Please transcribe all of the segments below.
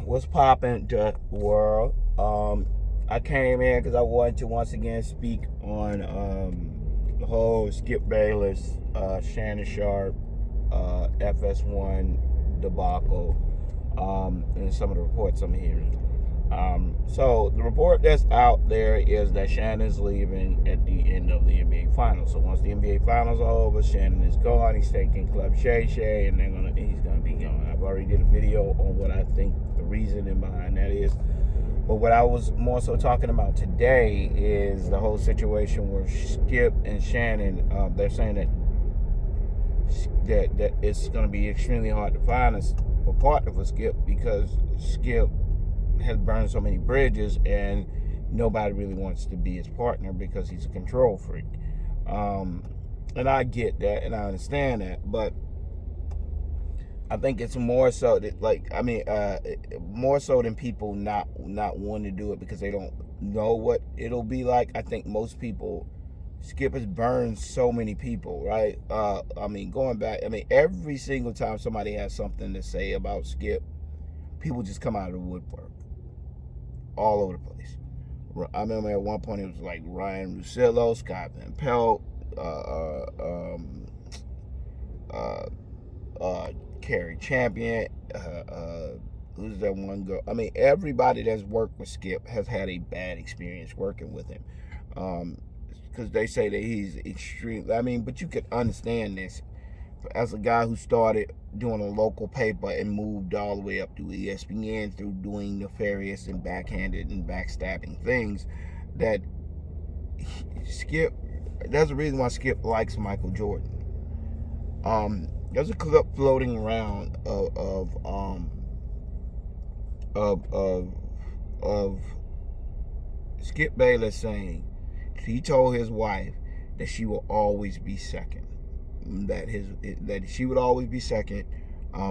What's poppin', the world? I came in because I wanted to once again speak on the whole Skip Bayless, Shannon Sharp, FS1 debacle, and some of the reports I'm hearing. So the report that's out there is that Shannon's leaving at the end of the NBA Finals. So once the NBA Finals are over, Shannon is gone. He's taking Club Shay Shay, and he's gonna be gone. I've already did a video on what I think the reasoning behind that is. But what I was more so talking about today is the whole situation where Skip and Shannon, they're saying that it's going to be extremely hard to find a partner for Skip because Skip has burned so many bridges and nobody really wants to be his partner because he's a control freak. And I get that and I understand that, but I think it's more so that more so than people not wanting to do it because they don't know what it'll be like. I think most people, Skip has burned so many people, right? Going back, every single time somebody has something to say about Skip, people just come out of the woodwork all over the place. I remember at one point it was like Ryan Russillo, Scott Van Pelt, Carrie Champion, who's that one girl? Everybody that's worked with Skip has had a bad experience working with him. Because they say that he's extreme. But you could understand this. As a guy who started doing a local paper and moved all the way up to ESPN through doing nefarious and backhanded and backstabbing things, that Skip, there's a reason why Skip likes Michael Jordan. There's a clip floating around of Skip Bayless saying he told his wife that she will always be second. That she would always be second.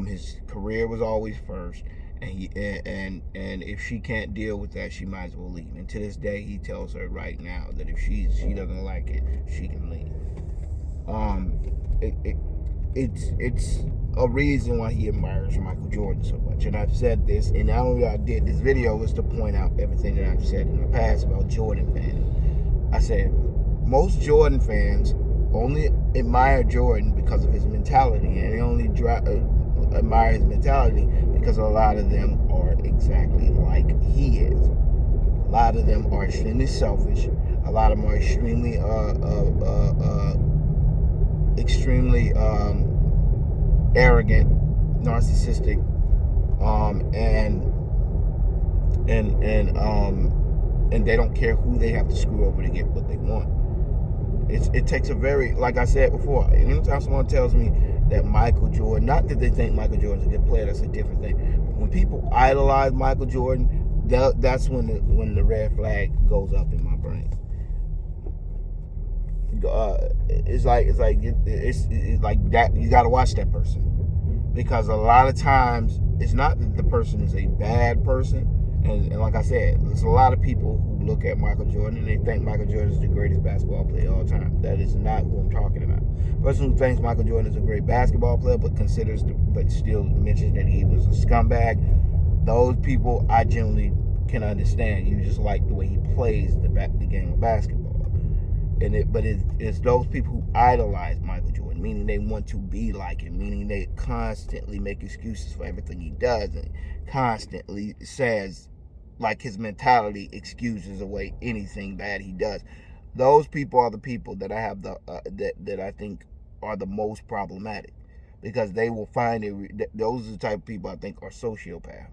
His career was always first, and if she can't deal with that, she might as well leave. And to this day, he tells her right now that if she doesn't like it, she can leave. It's a reason why he admires Michael Jordan so much. And I've said this, and not only I did this video was to point out everything that I've said in the past about Jordan fans. I said most Jordan fans only admire Jordan because of his mentality, and they only admire his mentality because a lot of them are exactly like he is. A lot of them are extremely selfish. A lot of them are extremely arrogant, narcissistic, and they don't care who they have to screw over to get what they want. It takes a very, like I said before, anytime someone tells me that Michael Jordan, not that they think Michael Jordan's a good player, that's a different thing. But when people idolize Michael Jordan, that's when the red flag goes up in my brain. It's like that. You got to watch that person, because a lot of times it's not that the person is a bad person, and like I said, there's a lot of people who look at Michael Jordan and they think Michael Jordan is the greatest basketball player of all time. That is not who I'm talking about. The person who thinks Michael Jordan is a great basketball player but still mentions that he was a scumbag, those people I generally can understand. You just like the way he plays the game of basketball. But it's those people who idolize Michael Jordan, meaning they want to be like him, meaning they constantly make excuses for everything he does and constantly says, like, his mentality excuses away anything bad he does. Those people are the people that I have that I think are the most problematic, because they will find it. Those are the type of people I think are sociopaths.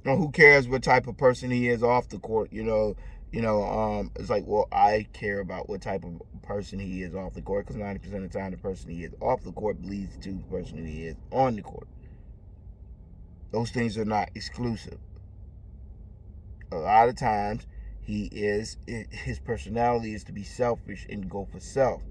Who cares what type of person he is off the court? It's like, well, I care about what type of person he is off the court, because 90% of the time the person he is off the court leads to the person he is on the court. Those things are not exclusive. A lot of times his personality is to be selfish and go for self.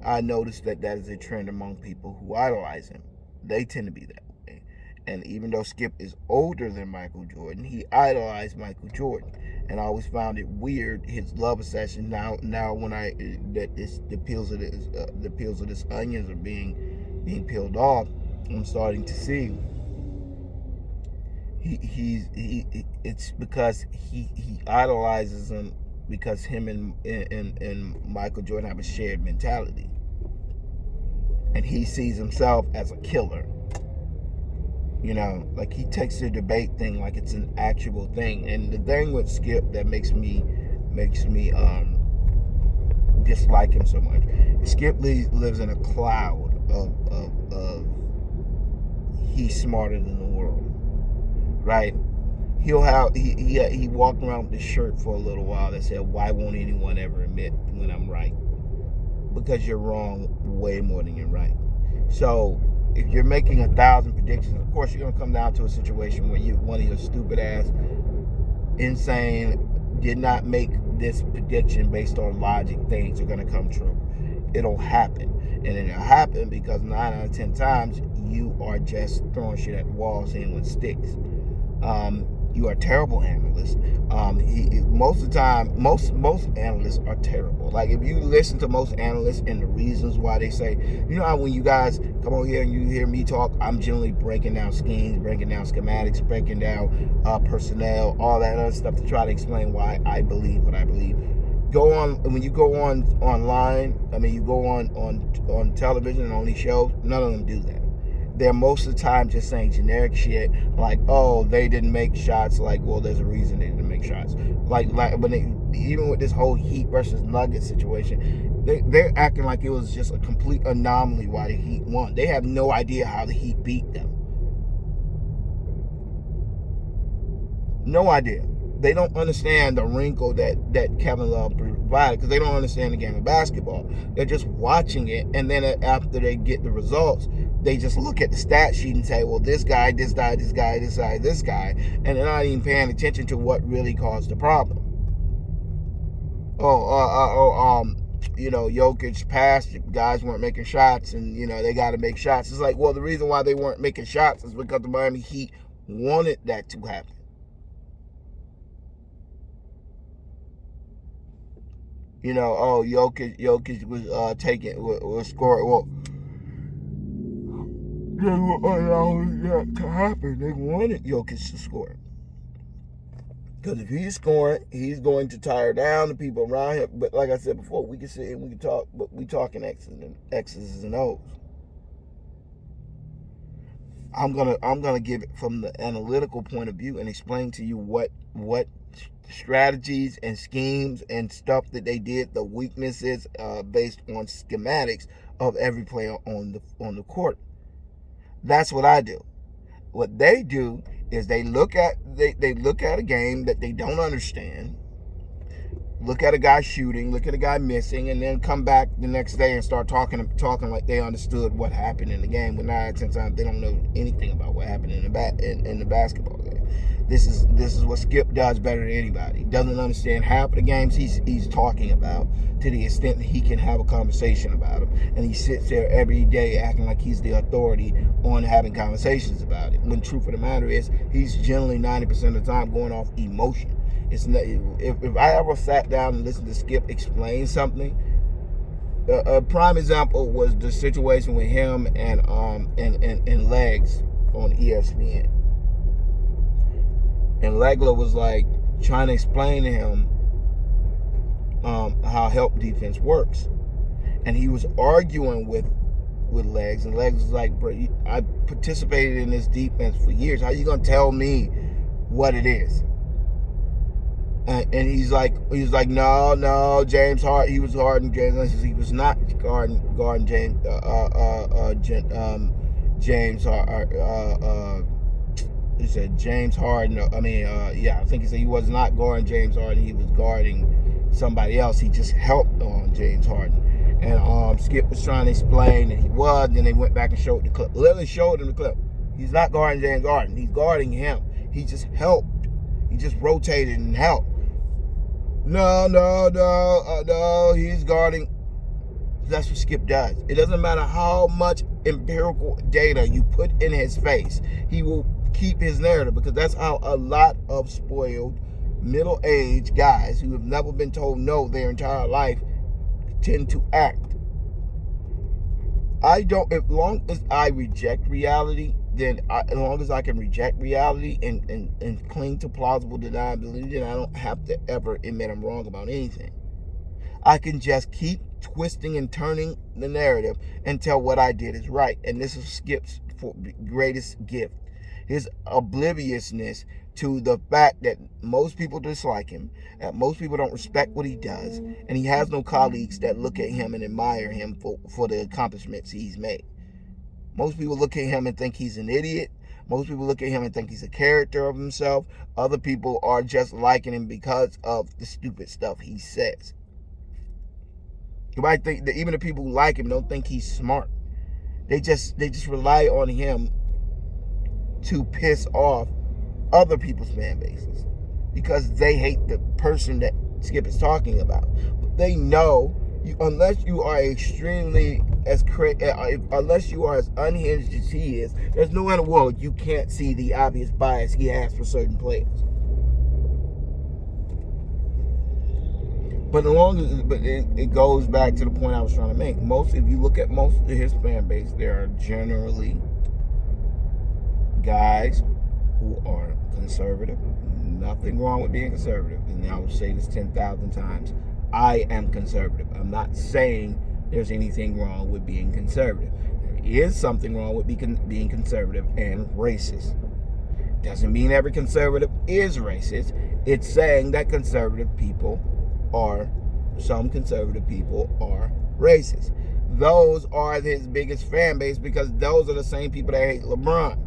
I noticed that is a trend among people who idolize him. They tend to be that way. And even though Skip is older than Michael Jordan, he idolized Michael Jordan. And I always found it weird, his love obsession. Now when the peels of this onions are being peeled off, I'm starting to see it's because he idolizes him because him and Michael Jordan have a shared mentality, and he sees himself as a killer. Like he takes the debate thing like it's an actual thing. And the thing with Skip that makes me dislike him so much, Skip lives in a cloud of he's smarter than the world, right? He walked around with this shirt for a little while that said, "Why won't anyone ever admit when I'm right?" Because you're wrong way more than you're right. So if you're making 1,000 predictions, of course you're gonna come down to a situation where one of your stupid ass, insane, did not make this prediction based on logic things are gonna come true. It'll happen. And it'll happen because 9 out of 10 times you are just throwing shit at the wall, seeing what sticks. You are a terrible analyst. Most of the time, most analysts are terrible. Like if you listen to most analysts and the reasons why they say, how when you guys come over here and you hear me talk, I'm generally breaking down schemes, breaking down schematics, breaking down personnel, all that other stuff to try to explain why I believe what I believe. When you go online, you go on television and on these shows, none of them do that. They're most of the time just saying generic shit like, oh, they didn't make shots. Like, well, there's a reason they didn't make shots. Like when even with this whole Heat versus Nuggets situation, they're acting like it was just a complete anomaly why the Heat won. They have no idea how the Heat beat them. No idea. They don't understand the wrinkle that Kevin Love provided because they don't understand the game of basketball. They're just watching it, and then after they get the results, they just look at the stat sheet and say, well, this guy, and they're not even paying attention to what really caused the problem. Jokic passed, guys weren't making shots, and, they got to make shots. It's like, well, the reason why they weren't making shots is because the Miami Heat wanted that to happen. Jokic was scoring. Well, they were allowing that to happen. They wanted Jokic to score. Because if he's scoring, he's going to tire down the people around him. But like I said before, we can sit and we can talk, but we talking X's and O's. I'm gonna give it from the analytical point of view and explain to you what strategies and schemes and stuff that they did, the weaknesses based on schematics of every player on the court. That's what I do. What they do is they look at a game that they don't understand, look at a guy shooting, look at a guy missing, and then come back the next day and start talking like they understood what happened in the game. When 9 out of 10 times they don't know anything about what happened in the basketball game. This is what Skip does better than anybody. He doesn't understand half of the games he's talking about to the extent that he can have a conversation about them. And he sits there every day acting like he's the authority on having conversations about it. When the truth of the matter is, he's generally 90% of the time going off emotion. It's not, if I ever sat down and listened to Skip explain something, a prime example was the situation with him and Legs on ESPN. And Legler was like trying to explain to him how help defense works, and he was arguing with Legs, and Legs was like, "Bro, I participated in this defense for years. How you gonna tell me what it is?" And he's like, no, James Harden. He was guarding James. He was not guarding James. James. He said James Harden. I think he said he was not guarding James Harden. He was guarding somebody else. He just helped on James Harden. And Skip was trying to explain that he was. Then they went back and showed the clip. Literally showed him the clip. He's not guarding James Harden. He's guarding him. He just helped. He just rotated and helped. No. He's guarding. That's what Skip does. It doesn't matter how much empirical data you put in his face. He will keep his narrative, because that's how a lot of spoiled middle-aged guys who have never been told no their entire life tend to act. I don't, as long as I reject reality, as long as I can reject reality and cling to plausible deniability, then I don't have to ever admit I'm wrong about anything. I can just keep twisting and turning the narrative until what I did is right. And this is Skip's greatest gift, his obliviousness to the fact that most people dislike him, that most people don't respect what he does, and he has no colleagues that look at him and admire him for the accomplishments he's made. Most people look at him and think he's an idiot. Most people look at him and think he's a character of himself. Other people are just liking him because of the stupid stuff he says. You might think that even the people who like him don't think he's smart. They just rely on him to piss off other people's fan bases because they hate the person that Skip is talking about. They know unless you are extremely unless you are as unhinged as he is, there's no in the world you can't see the obvious bias he has for certain players. But it goes back to the point I was trying to make. If you look at most of his fan base, there are generally guys who are conservative. Nothing wrong with being conservative. And I will say this 10,000 times. I am conservative. I'm not saying there's anything wrong with being conservative. There is something wrong with being conservative and racist. Doesn't mean every conservative is racist. It's saying that some conservative people are racist. Those are his biggest fan base because those are the same people that hate LeBron.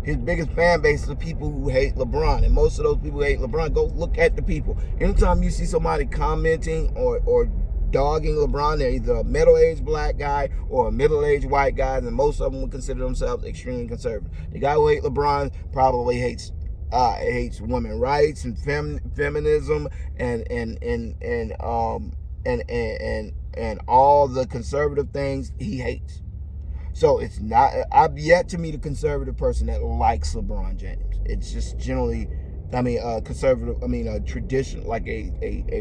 His biggest fan base is the people who hate LeBron. And most of those people who hate LeBron, go look at the people. Anytime you see somebody commenting or dogging LeBron, they're either a middle-aged black guy or a middle-aged white guy, and most of them would consider themselves extremely conservative. The guy who hates LeBron probably hates women's rights and feminism and all the conservative things he hates. So it's not. I've yet to meet a conservative person that likes LeBron James. It's just generally, conservative. A tradition, like a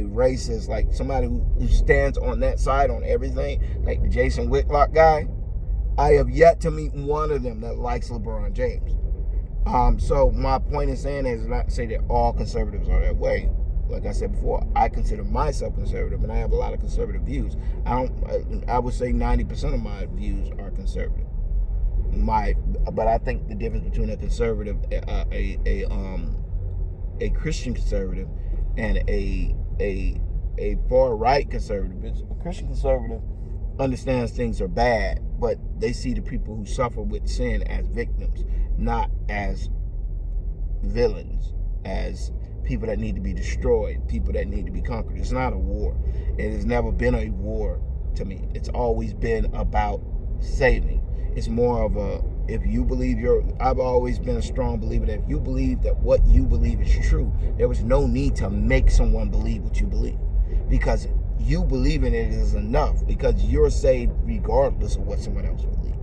racist, like somebody who stands on that side on everything, like the Jason Whitlock guy. I have yet to meet one of them that likes LeBron James. So my point in saying is not to say that all conservatives are that way. Like I said before, I consider myself conservative, and I have a lot of conservative views. I would say 90% of my views are conservative. But I think the difference between a conservative, a Christian conservative, and a far right conservative is a Christian conservative understands things are bad, but they see the people who suffer with sin as victims, not as villains, as people that need to be destroyed, people that need to be conquered. It's not a war. It has never been a war to me. It's always been about saving. It's more of I've always been a strong believer that if you believe that what you believe is true, there was no need to make someone believe what you believe. Because you believing it is enough, because you're saved regardless of what someone else believes.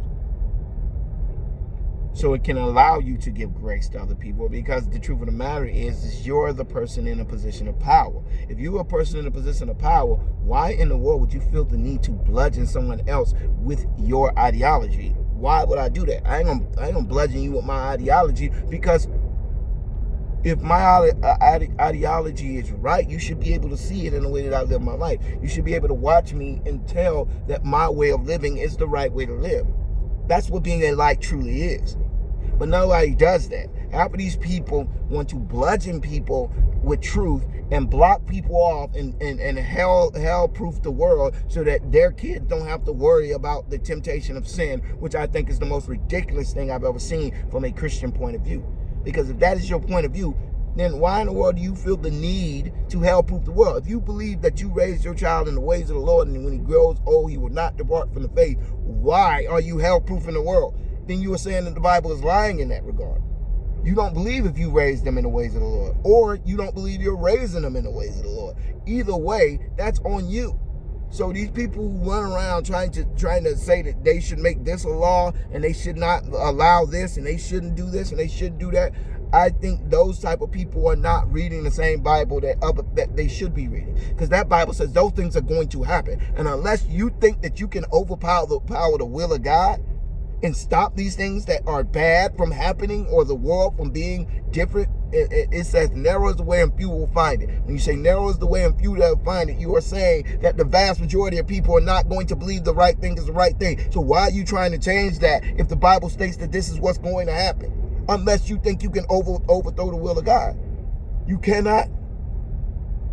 So it can allow you to give grace to other people, because the truth of the matter is you're the person in a position of power. If you're a person in a position of power, why in the world would you feel the need to bludgeon someone else with your ideology? Why would I do that? I ain't gonna bludgeon you with my ideology, because if my ideology is right, you should be able to see it in the way that I live my life. You should be able to watch me and tell that my way of living is the right way to live. That's what being a light truly is. But nobody does that. Half of these people want to bludgeon people with truth and block people off and hell-proof the world so that their kids don't have to worry about the temptation of sin, which I think is the most ridiculous thing I've ever seen from a Christian point of view. Because if that is your point of view, then why in the world do you feel the need to hell-proof the world? If you believe that you raised your child in the ways of the Lord, and when he grows old, he will not depart from the faith, why are you hell-proofing the world? Then you are saying that the Bible is lying in that regard. You don't believe if you raised them in the ways of the Lord, or you don't believe you're raising them in the ways of the Lord. Either way, that's on you. So these people who run around trying to say that they should make this a law and they should not allow this and they shouldn't do this and they shouldn't do that, I think those type of people are not reading the same Bible that they should be reading, because that Bible says those things are going to happen, and unless you think that you can overpower the will of God and stop these things that are bad from happening, or the world from being different, it says narrow is the way and few will find it. When you say narrow is the way and few will find it, you are saying that the vast majority of people are not going to believe the right thing is the right thing. So why are you trying to change that if the Bible states that this is what's going to happen? Unless you think you can overthrow the will of God. You cannot.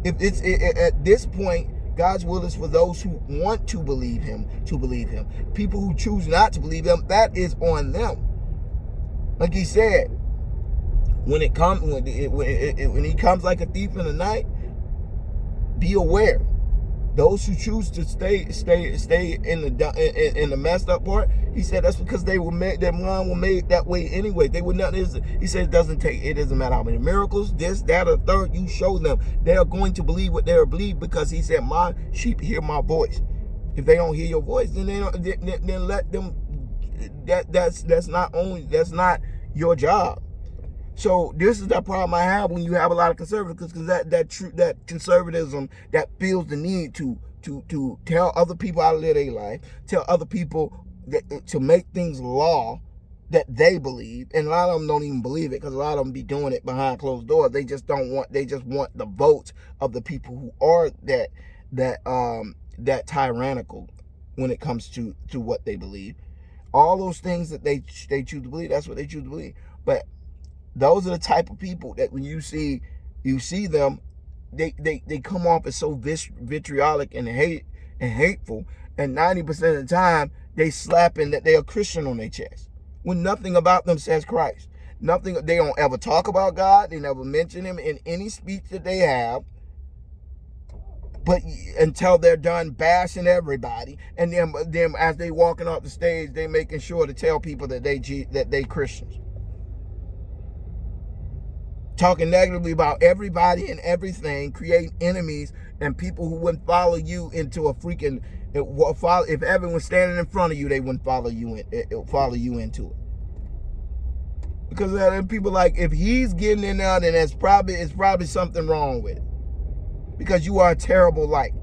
If it's at this point, God's will is for those who want to believe him to believe him. People who choose not to believe him, that is on them. Like he said, when he comes like a thief in the night, be aware. Those who choose to stay in the messed up part, he said that's because they were made, their mind were made that way anyway. They would not. He said it doesn't matter how many miracles, this, that, or third you show them. They are going to believe what they believe, because he said, "My sheep hear my voice." If they don't hear your voice, then they don't. Then let them. That's not your job. So this is the problem I have when you have a lot of conservatives, because that conservatism that feels the need to tell other people how to live their life, tell other people to make things law that they believe, and a lot of them don't even believe it, because a lot of them be doing it behind closed doors. They just want the votes of the people who are that tyrannical when it comes to what they believe. All those things that they choose to believe, that's what they choose to believe. But those are the type of people that when you see them, they come off as so vitriolic and hateful, and 90% of the time they slapping that they are Christian on their chest when nothing about them says Christ. Nothing. They don't ever talk about God. They never mention him in any speech that they have. But until they're done bashing everybody, and then as they walking off the stage, they making sure to tell people that they Christians. Talking negatively about everybody and everything, creating enemies and people who wouldn't follow you into a freaking. If everyone was standing in front of you, they wouldn't follow you into it. Because people like, if he's getting in there, then it's probably something wrong with it. Because you are a terrible light.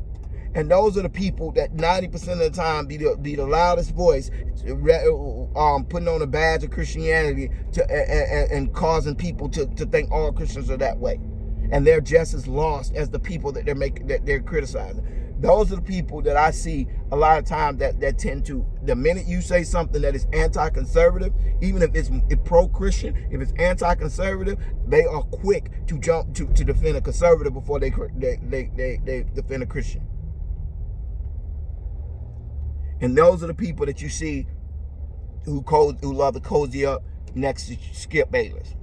And those are the people that 90% of the time be the loudest voice, putting on a badge of Christianity and causing people to think all Christians are that way, and they're just as lost as the people that they're criticizing. Those are the people that I see a lot of times that tend to, the minute you say something that is anti-conservative, even if it's pro-Christian, if it's anti-conservative, they are quick to jump to defend a conservative before they defend a Christian. And those are the people that you see who love to cozy up next to Skip Bayless.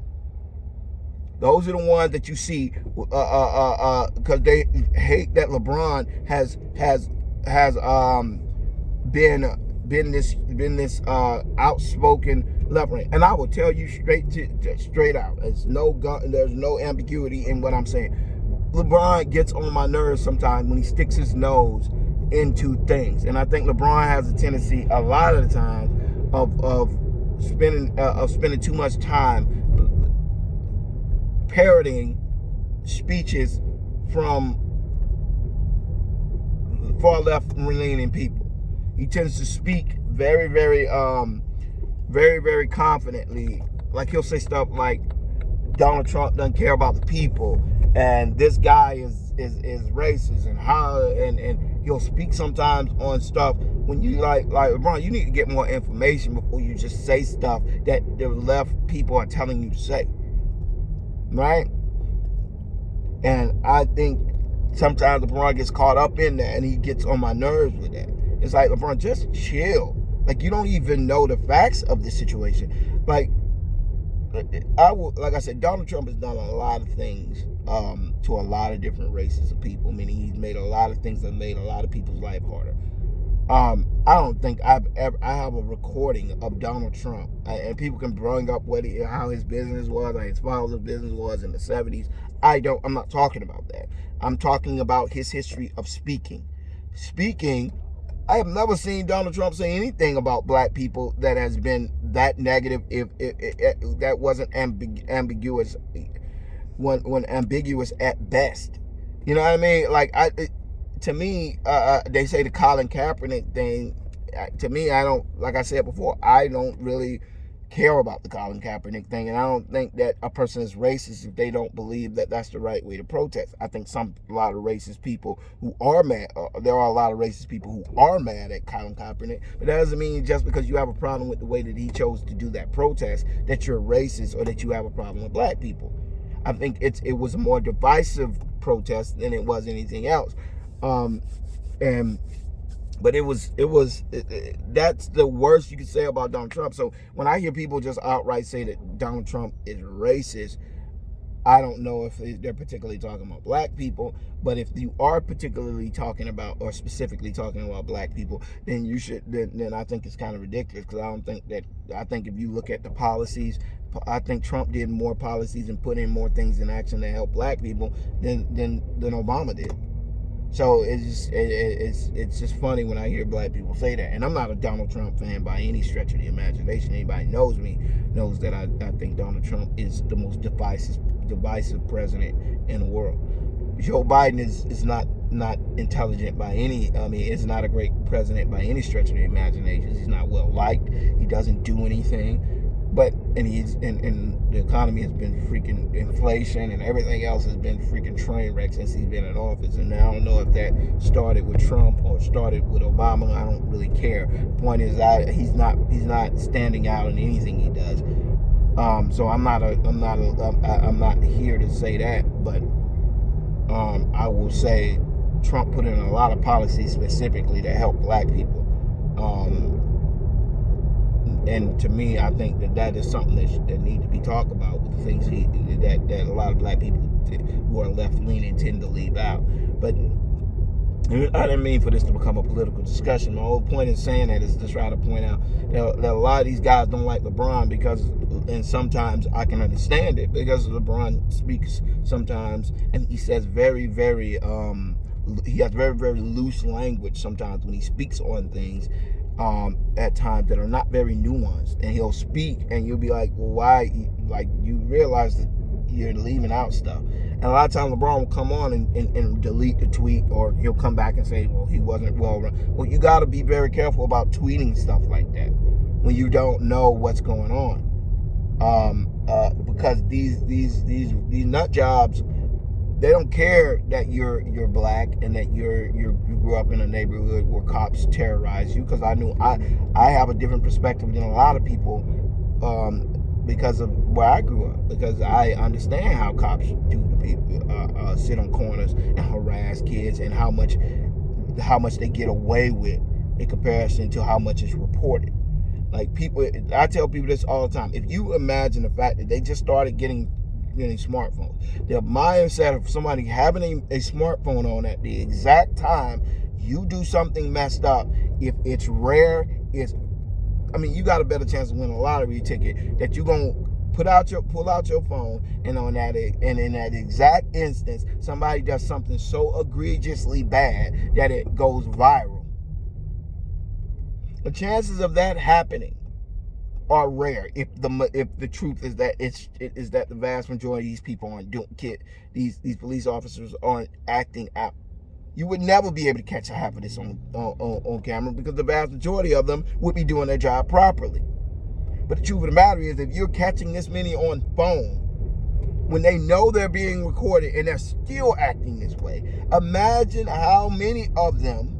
Those are the ones that you see because they hate that LeBron has been this outspoken leftwing. And I will tell you straight out, there's no ambiguity in what I'm saying. LeBron gets on my nerves sometimes when he sticks his nose into things, and I think LeBron has a tendency a lot of the time of spending too much time parroting speeches from far left leaning people. He tends to speak very, very, very, very confidently. Like, he'll say stuff like Donald Trump doesn't care about the people, and this guy is racist, and he'll speak sometimes on stuff when you like LeBron, you need to get more information before you just say stuff that the left people are telling you to say. Right? And I think sometimes LeBron gets caught up in that, and he gets on my nerves with that. It's like, LeBron, just chill. Like, you don't even know the facts of the situation. Like I said, Donald Trump has done a lot of things to a lot of different races of people, meaning he's made a lot of things that made a lot of people's life harder. I don't think I have a recording of Donald Trump, and people can bring up how his business was, or his father's business was in the 70s. I'm not talking about that. I'm talking about his history of speaking I have never seen Donald Trump say anything about black people that has been that negative. If that wasn't ambiguous, when ambiguous at best. You know what I mean? Like to me, they say the Colin Kaepernick thing. To me, I don't. Like I said before, I don't really care about the Colin Kaepernick thing, and I don't think that a person is racist if they don't believe that that's the right way to protest. I think a lot of racist people who are mad. There are a lot of racist people who are mad at Colin Kaepernick, but that doesn't mean just because you have a problem with the way that he chose to do that protest that you're racist or that you have a problem with black people. I think it was a more divisive protest than it was anything else, but that's the worst you could say about Donald Trump. So when I hear people just outright say that Donald Trump is racist, I don't know if they're particularly talking about black people, but if you are particularly talking about or specifically talking about black people, then you should. Then I think it's kind of ridiculous, because I think if you look at the policies, I think Trump did more policies and put in more things in action to help black people than Obama did. So it's just funny when I hear black people say that. And I'm not a Donald Trump fan by any stretch of the imagination. Anybody knows me knows that I think Donald Trump is the most divisive president in the world. Joe Biden is not intelligent by any. I mean, is not a great president by any stretch of the imagination. He's not well liked. He doesn't do anything. But and the economy has been freaking inflation, and everything else has been freaking train wreck since he's been in office. And I don't know if that started with Trump or started with Obama. I don't really care. The point is he's not standing out in anything he does. So I'm not here to say that, but I will say Trump put in a lot of policies specifically to help black people. And to me, I think that is something that needs to be talked about, with the things that a lot of black people who are left-leaning tend to leave out. But I didn't mean for this to become a political discussion. My whole point in saying that is to try to point out that a lot of these guys don't like LeBron and sometimes I can understand it, because LeBron speaks sometimes and he says very, very, he has very, very loose language sometimes when he speaks on things. At times that are not very nuanced, and he'll speak and you'll be like, well, why? Like, you realize that you're leaving out stuff. And a lot of times LeBron will come on and delete the tweet, or he'll come back and say, well, he wasn't well. Well, you got to be very careful about tweeting stuff like that when you don't know what's going on, because these nut jobs, they don't care that you're black and that you grew up in a neighborhood where cops terrorize you. Because I have a different perspective than a lot of people, because of where I grew up. Because I understand how cops do to people, sit on corners and harass kids, and how much they get away with in comparison to how much is reported. Like, I tell people this all the time. If you imagine the fact that they just started getting smartphones, the mindset of somebody having a smartphone on at the exact time you do something messed up, if it's rare, you got a better chance of winning a lottery ticket that you're gonna pull out your phone, and in that exact instance somebody does something so egregiously bad that it goes viral. The chances of that happening are rare, if the truth is that that the vast majority of these people these police officers aren't acting out. You would never be able to catch half of this on camera, because the vast majority of them would be doing their job properly. But the truth of the matter is, if you're catching this many on phone when they know they're being recorded and they're still acting this way, imagine how many of them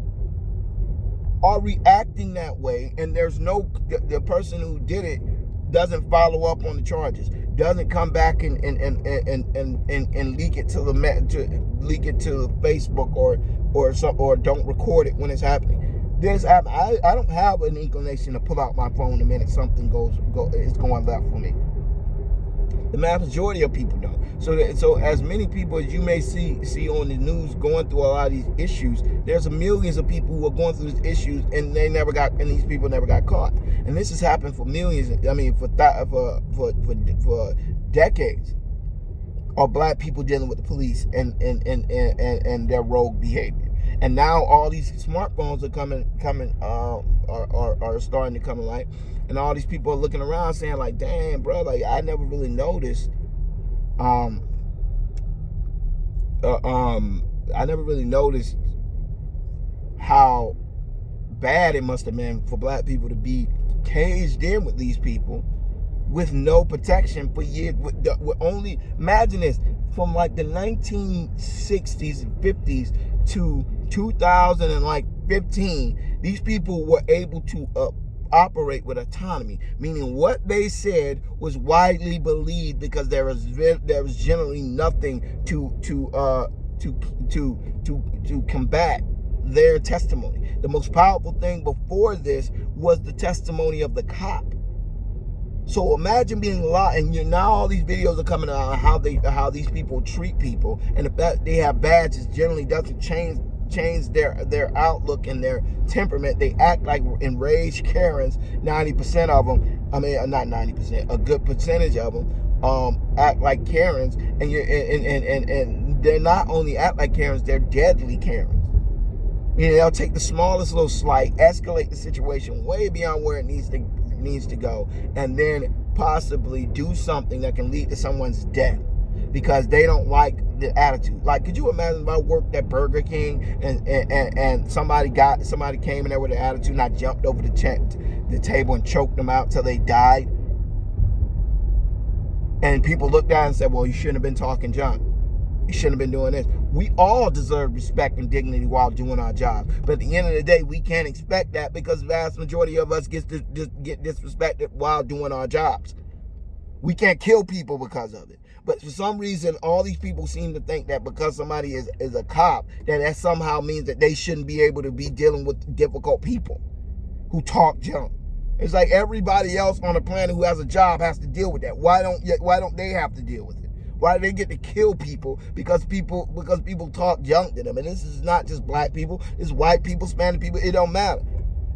are reacting that way, and there's the person who did it doesn't follow up on the charges, doesn't come back and leak it to Facebook or don't record it when it's happening. I don't have an inclination to pull out my phone the minute something is going left for me. The vast majority of people don't. So as many people as you may see on the news going through a lot of these issues, there's millions of people who are going through these issues, and these people never got caught. And this has happened for millions. For decades, of black people dealing with the police and their rogue behavior. And now all these smartphones are are starting to come alight, and all these people are looking around saying like, "Damn, bro, like I never really noticed." Um, uh, um, I never really noticed how bad it must have been for black people to be caged in with these people with no protection for years. With only, imagine this, from like the 1960s and 50s to 2015, these people were able to operate with autonomy, meaning what they said was widely believed because there was generally nothing to combat their testimony. The most powerful thing before this was the testimony of the cop. So imagine being locked, and now all these videos are coming out on how these people treat people, and the fact they have badges generally doesn't change their outlook and their temperament. They act like enraged Karens. 90% of them, I mean not 90%, a good percentage of them act like Karens, and they're not only act like Karens, they're deadly Karens. They'll take the smallest little slight, escalate the situation way beyond where it needs to go, and then possibly do something that can lead to someone's death because they don't like the attitude. Like, could you imagine if I worked at Burger King and somebody came in there with an attitude and I jumped over the table and choked them out till they died? And people looked at it and said, well, you shouldn't have been talking junk. You shouldn't have been doing this. We all deserve respect and dignity while doing our job. But at the end of the day, we can't expect that because the vast majority of us get disrespected while doing our jobs. We can't kill people because of it. But for some reason, all these people seem to think that because somebody is a cop, that somehow means that they shouldn't be able to be dealing with difficult people who talk junk. It's like everybody else on the planet who has a job has to deal with that. Why don't they have to deal with it? Why do they get to kill people because people talk junk to them? And this is not just black people. It's white people, Spanish people. It don't matter.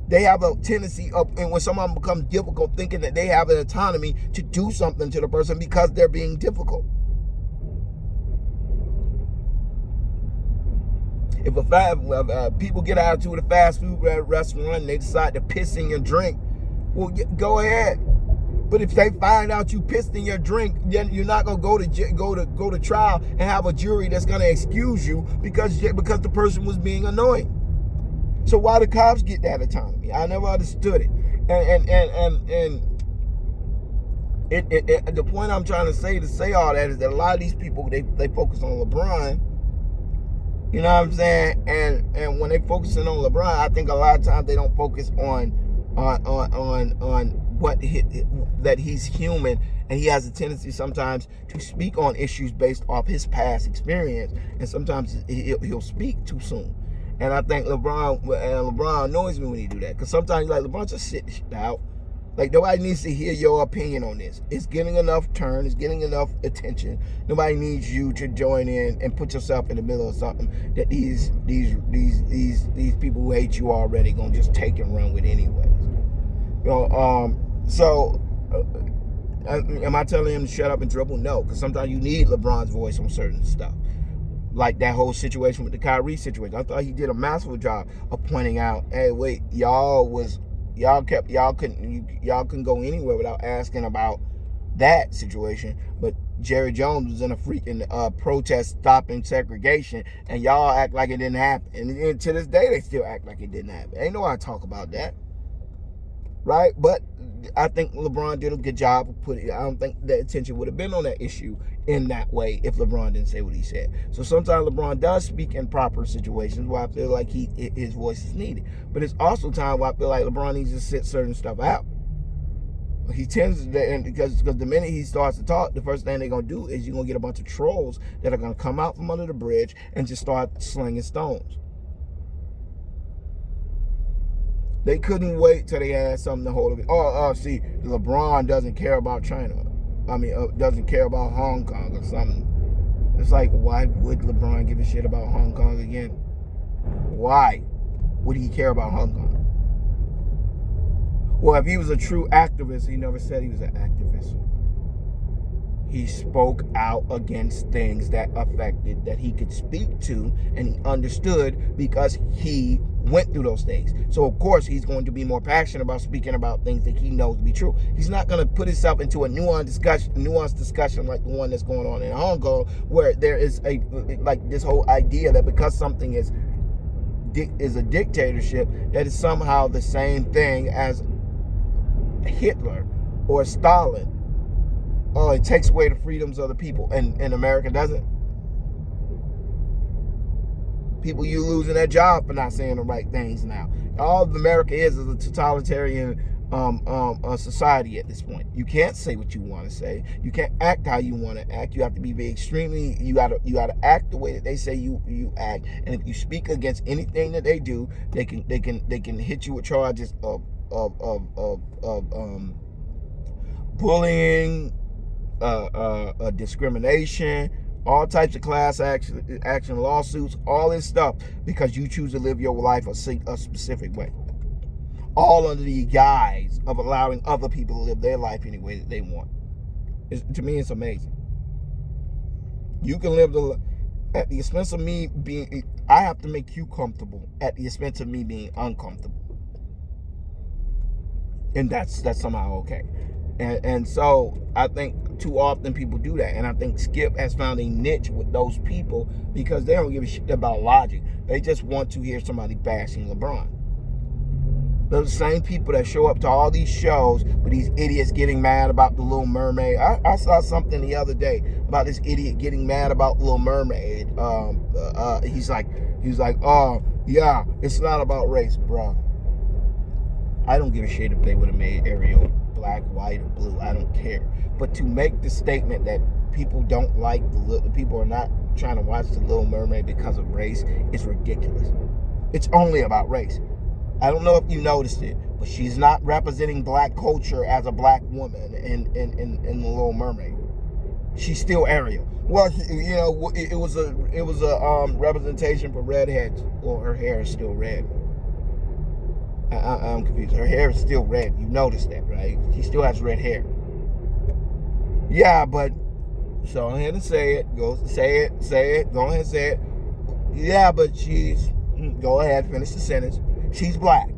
They have a tendency and when someone becomes difficult, thinking that they have an autonomy to do something to the person because they're being difficult. If people get out to a fast food restaurant and they decide to piss in your drink, well, go ahead. But if they find out you pissed in your drink, then you're not gonna go to trial and have a jury that's gonna excuse you because the person was being annoying. So why do cops get that autonomy? I never understood it. And the point I'm trying to say all that is that a lot of these people they focus on LeBron. You know what I'm saying? And when they focusing on LeBron, I think a lot of times they don't focus on what that he's human, and he has a tendency sometimes to speak on issues based off his past experience, and sometimes he'll speak too soon. And I think LeBron annoys me when he do that, because sometimes like LeBron just sit shit out. Like, nobody needs to hear your opinion on this. It's getting enough turn. It's getting enough attention. Nobody needs you to join in and put yourself in the middle of something that these people who hate you already gonna just take and run with anyways. So am I telling him to shut up and dribble? No, because sometimes you need LeBron's voice on certain stuff. Like that whole situation with the Kyrie situation. I thought he did a masterful job of pointing out, hey, wait, y'all couldn't go anywhere without asking about that situation. But Jerry Jones was in a freaking protest stopping segregation, and y'all act like it didn't happen. And to this day, they still act like it didn't happen. Ain't nobody talk about that, right? But I think LeBron did a good job of putting. I don't think the attention would have been on that issue in that way if LeBron didn't say what he said. So sometimes LeBron does speak in proper situations where I feel like his voice is needed. But it's also time where I feel like LeBron needs to sit certain stuff out. He tends to, and because the minute he starts to talk, the first thing they're going to do is you're going to get a bunch of trolls that are going to come out from under the bridge and just start slinging stones. They couldn't wait till they had something to hold it. See, LeBron doesn't care about China. Doesn't care about Hong Kong or something. It's like, why would LeBron give a shit about Hong Kong again? Why would he care about Hong Kong? Well, if he was a true activist, he never said he was an activist. He spoke out against things that affected, that he could speak to, and he understood because he went through those things. So of course he's going to be more passionate about speaking about things that he knows to be true. He's not going to put himself into a nuanced discussion like the one that's going on in Hong Kong, where there is this whole idea that because something is a dictatorship, that is somehow the same thing as Hitler or Stalin. Oh, it takes away the freedoms of the people, and America doesn't. People, you losing their job for not saying the right things now. All America is a totalitarian society at this point. You can't say what you want to say. You can't act how you want to act. You have to be very extremely. You gotta act the way that they say you act. And if you speak against anything that they do, they can hit you with charges of bullying, discrimination, all types of class action lawsuits, all this stuff, because you choose to live your life a specific way, all under the guise of allowing other people to live their life any way that they want. To me, it's amazing. You can live at the expense of me being. I have to make you comfortable at the expense of me being uncomfortable, and that's somehow okay. And so I think too often people do that. And I think Skip has found a niche with those people because they don't give a shit about logic. They just want to hear somebody bashing LeBron. Those same people that show up to all these shows with these idiots getting mad about The Little Mermaid. I saw something the other day about this idiot getting mad about Little Mermaid. He's like, oh, yeah, it's not about race, bro. I don't give a shit if they would have made Ariel black, white, or blue. I don't care. But to make the statement that people don't like people are not trying to watch The Little Mermaid because of race is ridiculous. It's only about race. I don't know if you noticed it, but she's not representing black culture as a black woman in The Little Mermaid. She's still Ariel. Well, you know, it was a representation for redheads. Well, her hair is still red. I'm confused. Her hair is still red. You noticed that, right? She still has red hair. Yeah, but so go ahead and say it. Go say it. Go ahead and say it. Yeah, but she's. Go ahead, finish the sentence. She's black.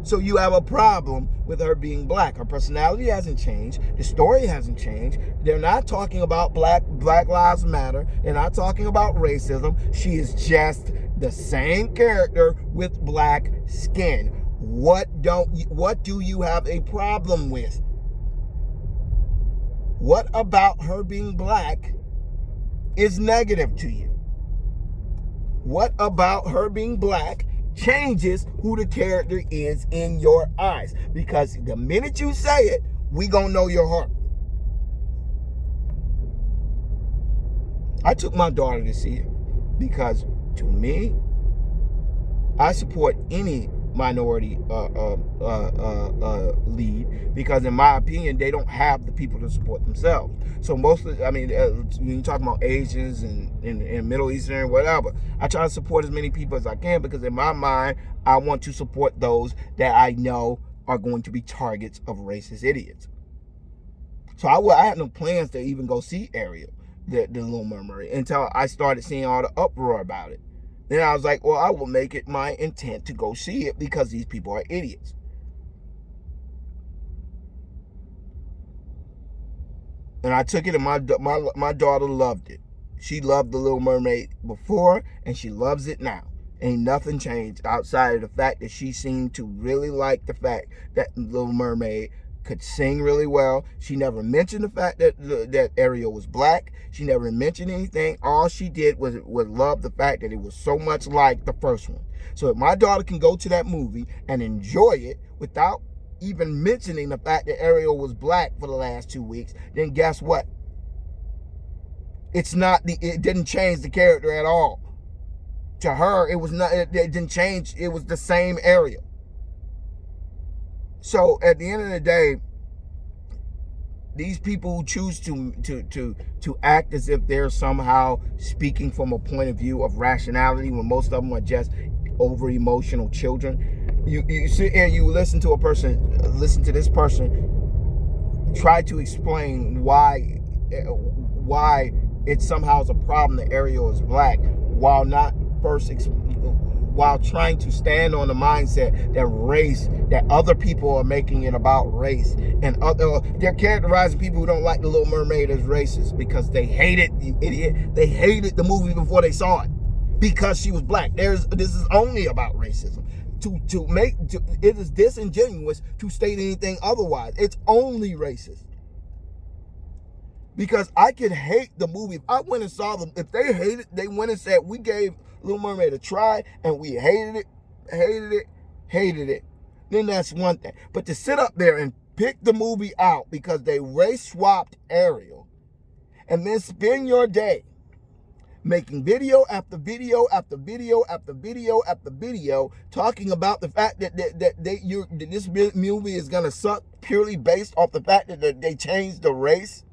So you have a problem with her being black. Her personality hasn't changed. The story hasn't changed. They're not talking about Black Lives Matter. They're not talking about racism. She is just the same character with black skin. What do you have a problem with? What about her being black is negative to you? What about her being black changes who the character is in your eyes? Because the minute you say it, we gonna know your heart. I took my daughter to see it because, to me, I support any minority lead, because in my opinion they don't have the people to support themselves. So when you talk about Asians and Middle Eastern, whatever, I try to support as many people as I can, because in my mind I want to support those that I know are going to be targets of racist idiots. So I had no plans to even go see Ariel, the Little Mermaid, until I started seeing all the uproar about it. Then I was like, well, I will make it my intent to go see it because these people are idiots. And I took it, and my daughter loved it. She loved The Little Mermaid before, and she loves it now. Ain't nothing changed outside of the fact that she seemed to really like the fact that Little Mermaid could sing really well. She never mentioned the fact that Ariel was black. She never mentioned anything. All she did was love the fact that it was so much like the first one. So if my daughter can go to that movie and enjoy it without even mentioning the fact that Ariel was black for the last 2 weeks, then guess what? It didn't change the character at all. To her, it didn't change. It was the same Ariel. So at the end of the day, these people who choose to act as if they're somehow speaking from a point of view of rationality, when most of them are just over emotional children. You sit here, you listen to this person try to explain why why it somehow is a problem that Ariel is black, while not first while trying to stand on the mindset that race, that other people are making it about race, and they're characterizing people who don't like the Little Mermaid as racist because they hate it, you idiot. They hated the movie before they saw it because she was black. This is only about racism. It is disingenuous to state anything otherwise. It's only racist. Because I could hate the movie. If I went and saw them, if they hated, they went and said, we gave Little Mermaid a try and we hated it, then that's one thing. But to sit up there and pick the movie out because they race swapped Ariel and then spend your day making video after video after video after video after video talking about the fact that this movie is going to suck purely based off the fact that they changed the race,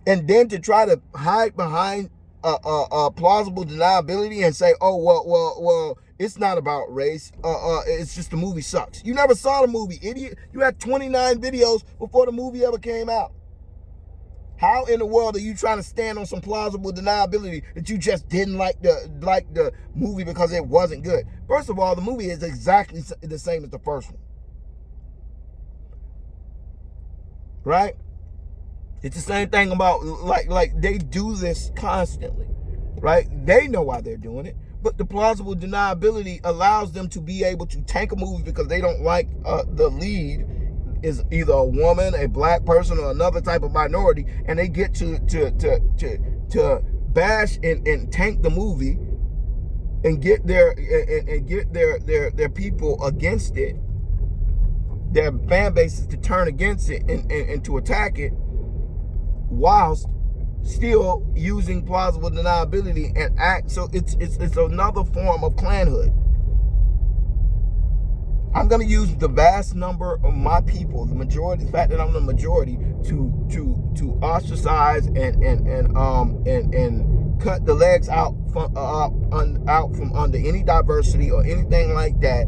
and then to try to hide behind plausible deniability and say, oh, well, it's not about race. It's just the movie sucks. You never saw the movie, idiot. You had 29 videos before the movie ever came out. How in the world are you trying to stand on some plausible deniability that you just didn't like the movie because it wasn't good? First of all, the movie is exactly the same as the first one. Right? It's the same thing about, like they do this constantly, right? They know why they're doing it, but the plausible deniability allows them to be able to tank a movie because they don't like the lead is either a woman, a black person, or another type of minority, and they get to bash and tank the movie and get their people against it, their fan bases to turn against it and to attack it, whilst still using plausible deniability and act. So it's another form of clanhood. I'm going to use the vast number of my people, the majority, the fact that I'm the majority, to ostracize and cut the legs out from under any diversity or anything like that.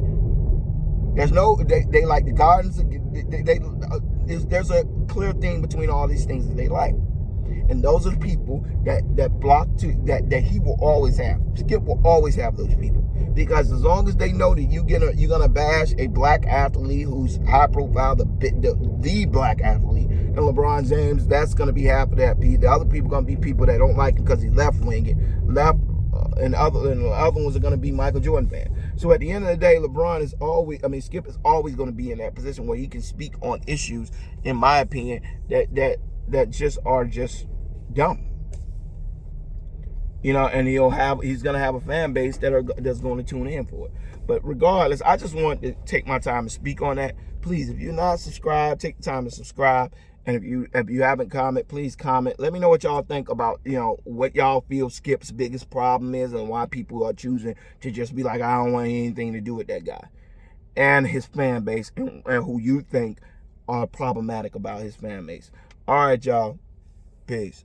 There's no, they like the gardens. There's a clear thing between all these things that they like. And those are the people that block that he will always have. Skip will always have those people. Because as long as they know that you're gonna bash a black athlete who's high profile, the black athlete, and LeBron James, that's gonna be half of that. The other people gonna be people that don't like him because he's left-winged, and the other ones are gonna be Michael Jordan fan. So at the end of the day, Skip is always gonna be in that position where he can speak on issues, in my opinion, that just are just dumb. You know, and he's gonna have a fan base that's going to tune in for it. But regardless, I just want to take my time to speak on that. Please, if you're not subscribed, take the time to subscribe. And if you haven't commented, please comment. Let me know what y'all think about, what y'all feel Skip's biggest problem is and why people are choosing to just be like, I don't want anything to do with that guy and his fan base, and who you think are problematic about his fan base. All right, y'all. Peace.